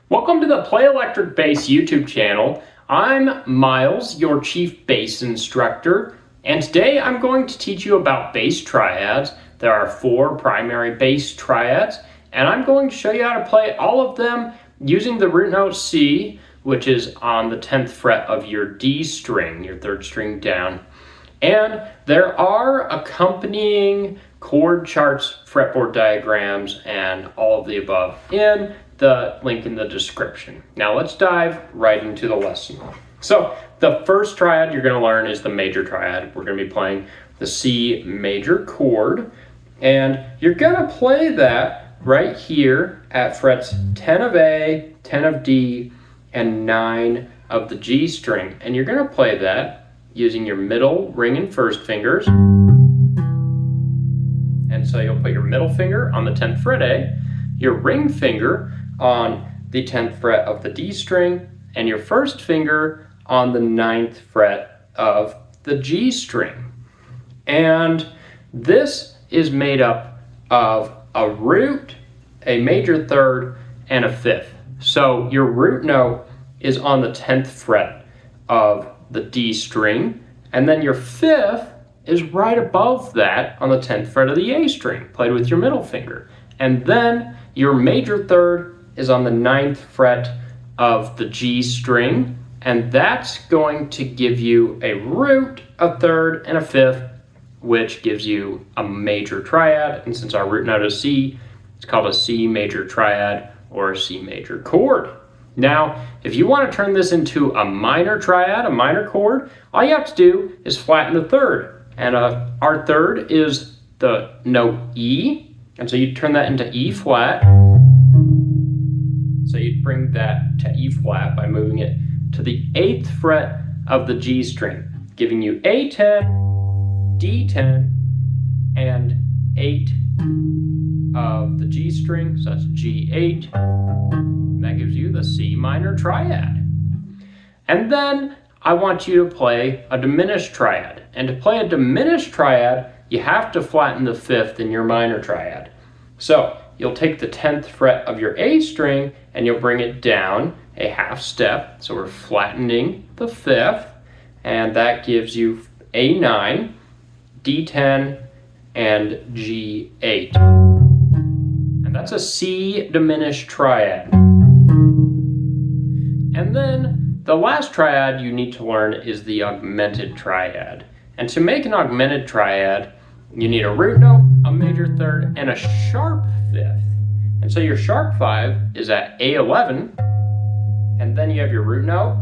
Welcome to the Play Electric Bass YouTube channel. I'm Miles, your Chief Bass Instructor, and today I'm going to teach you about bass triads. There are 4 primary bass triads, and I'm going to show you how to play all of them using the root note C, which is on the 10th fret of your D string, your 3rd string down. And there are accompanying chord charts, fretboard diagrams, and all of the above in the link in the description. Now let's dive right into the lesson. So the first triad you're going to learn is the major triad. We're going to be playing the C major chord, and you're going to play that right here at frets 10 of A, 10 of D, and 9 of the G string. And you're going to play that using your middle, ring, and first fingers. And so you'll put your middle finger on the 10th fret A, your ring finger on the 10th fret of the D string, and your first finger on the 9th fret of the G string. And this is made up of a root, a major third, and a fifth. So your root note is on the 10th fret of the D string, and then your fifth is right above that on the 10th fret of the A string, played with your middle finger. And then your major third is on the 9th fret of the G string, and that's going to give you a root, a third, and a fifth, which gives you a major triad. And since our root note is C, it's called a C major triad or a C major chord. Now, if you want to turn this into a minor triad, a minor chord, all you have to do is flatten the third. And our third is the note E, and so you turn that into E flat. So you'd bring that to E flat by moving it to the 8th fret of the G string, giving you A10, D10, and 8 of the G string, so that's G8. And that gives you the C minor triad. And then I want you to play a diminished triad. And to play a diminished triad, you have to flatten the fifth in your minor triad. So you'll take the 10th fret of your A string and you'll bring it down a half step. So we're flattening the fifth, and that gives you A9, D10, and G8. And that's a C diminished triad. And then the last triad you need to learn is the augmented triad. And to make an augmented triad, you need a root note, a major third, and a sharp fifth. And so your sharp 5 is at A11, and then you have your root note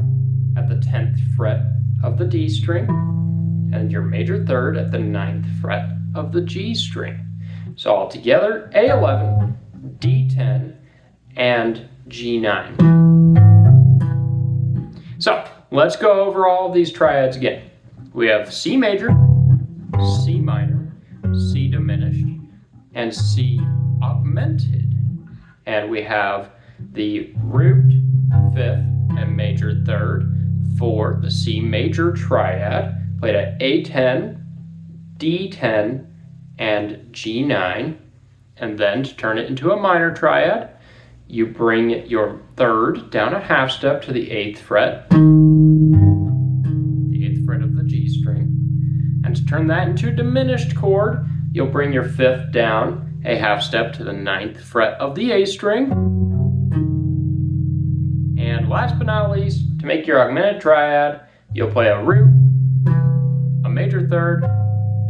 at the 10th fret of the D string, and your major third at the 9th fret of the G string. So all together, A11, D10, and G9. So let's go over all of these triads again. We have C major, C minor, C diminished, and C augmented. And we have the root, fifth, and major third for the C major triad, played at A10, D10, and G9. And then to turn it into a minor triad, you bring your third down a half step to the 8th fret, the 8th fret of the G string. And to turn that into a diminished chord, you'll bring your fifth down a half step to the 9th fret of the A string. And last but not least, to make your augmented triad, you'll play a root, a major third,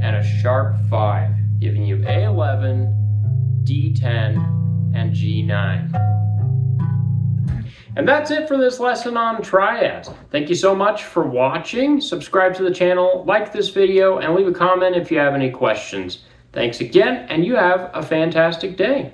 and a sharp 5, giving you A11, D10, and G9. And that's it for this lesson on triads. Thank you so much for watching. Subscribe to the channel, like this video, and leave a comment if you have any questions. Thanks again, and you have a fantastic day.